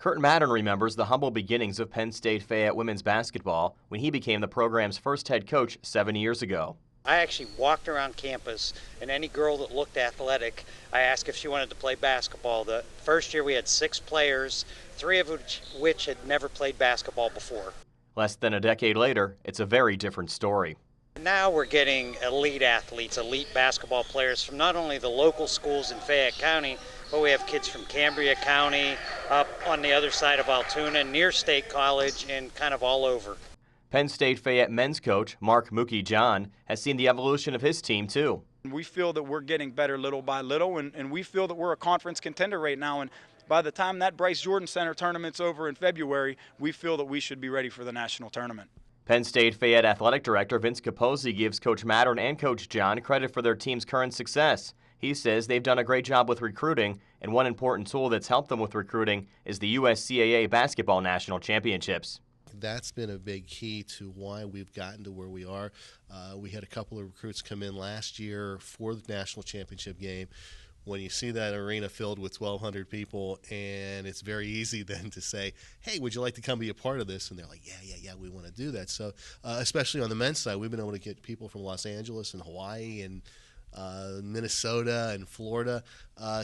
Curtin Mattern remembers the humble beginnings of Penn State Fayette women's basketball when he became the program's first head coach 7 years ago. I actually walked around campus, and any girl that looked athletic, I asked if she wanted to play basketball. The first year we had 6 players, 3 of which had never played basketball before. Less than a decade later, it's a very different story. Now we're getting elite athletes, elite basketball players from not only the local schools in Fayette County, but we have kids from Cambria County, up on the other side of Altoona, near State College, and kind of all over. Penn State Fayette men's coach Mark Mookie John has seen the evolution of his team too. We feel that we're getting better little by little, and we feel that we're a conference contender right now. And by the time that Bryce Jordan Center tournament's over in February, we feel that we should be ready for the national tournament. Penn State Fayette Athletic Director Vince Capozzi gives Coach Mattern and Coach John credit for their team's current success. He says they've done a great job with recruiting, and one important tool that's helped them with recruiting is the USCAA Basketball National Championships. That's been a big key to why we've gotten to where we are. We had a couple of recruits come in last year for the national championship game. When you see that arena filled with 1,200 people, and it's very easy then to say, hey, would you like to come be a part of this? And they're like, yeah, we want to do that. So especially on the men's side, we've been able to get people from Los Angeles and Hawaii and Minnesota and Florida,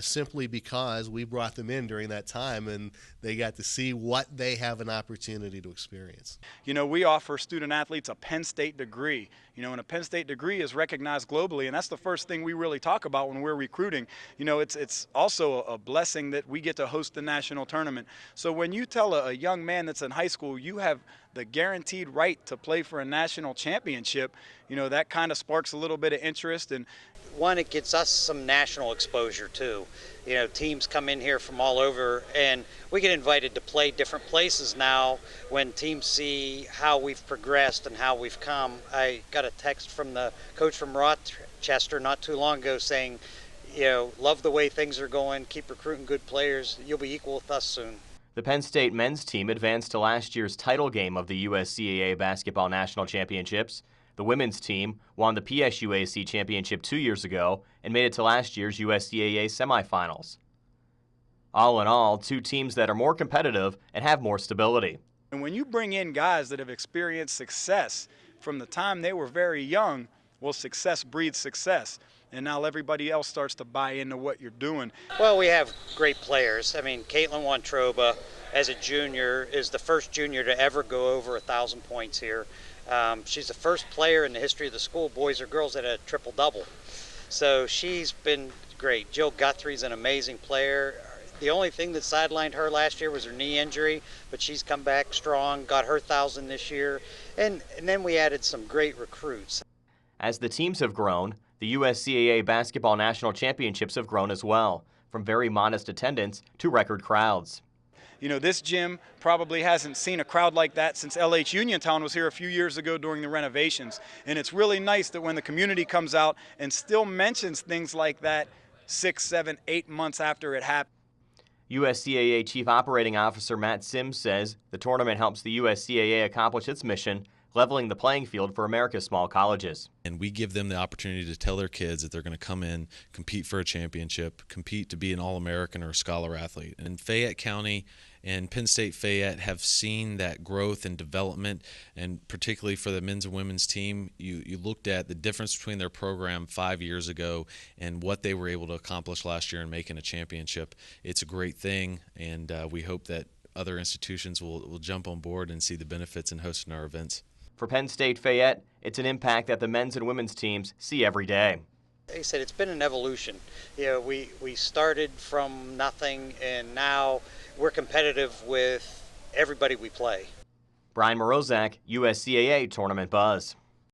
simply because we brought them in during that time and they got to see what they have an opportunity to experience. You know, we offer student athletes a Penn State degree. You know, and a Penn State degree is recognized globally, and that's the first thing we really talk about when we're recruiting. You know, it's also a blessing that we get to host the national tournament. So when you tell a young man that's in high school you have the guaranteed right to play for a national championship, you know, that kind of sparks a little bit of interest. And one, it gets us some national exposure too. You know, teams come in here from all over, and we get invited to play different places now when teams see how we've progressed and how we've come. I got a text from the coach from Rochester not too long ago saying, you know, love the way things are going, keep recruiting good players, you'll be equal with us soon. The Penn State men's team advanced to last year's title game of the USCAA Basketball National Championships. The women's team won the PSUAC championship 2 years ago and made it to last year's USCAA semifinals. All in all, 2 teams that are more competitive and have more stability. And when you bring in guys that have experienced success from the time they were very young, well, success breeds success. And now everybody else starts to buy into what you're doing. Well, we have great players. I mean, Caitlin Wantroba, as a junior, is the first junior to ever go over 1,000 points here. She's the first player in the history of the school, boys or girls, that had a triple-double. So she's been great. Jill Guthrie's an amazing player. The only thing that sidelined her last year was her knee injury, but she's come back strong, got her 1,000 this year. And then we added some great recruits. As the teams have grown, the USCAA Basketball National Championships have grown as well, from very modest attendance to record crowds. You know, this gym probably hasn't seen a crowd like that since LH Uniontown was here a few years ago during the renovations. And it's really nice that when the community comes out and still mentions things like that 6, 7, 8 months after it happened. USCAA Chief Operating Officer Matt Sims says the tournament helps the USCAA accomplish its mission, leveling the playing field for America's small colleges. And we give them the opportunity to tell their kids that they're going to come in, compete for a championship, compete to be an All-American or a Scholar athlete. And Fayette County and Penn State Fayette have seen that growth and development, and particularly for the men's and women's team, you looked at the difference between their program 5 years ago and what they were able to accomplish last year in making a championship. It's a great thing, and we hope that other institutions will jump on board and see the benefits in hosting our events. For Penn State Fayette, it's an impact that the men's and women's teams see every day. Like I said, it's been an evolution. You know, we started from nothing, and now we're competitive with everybody we play. Brian Morozak, USCAA Tournament Buzz.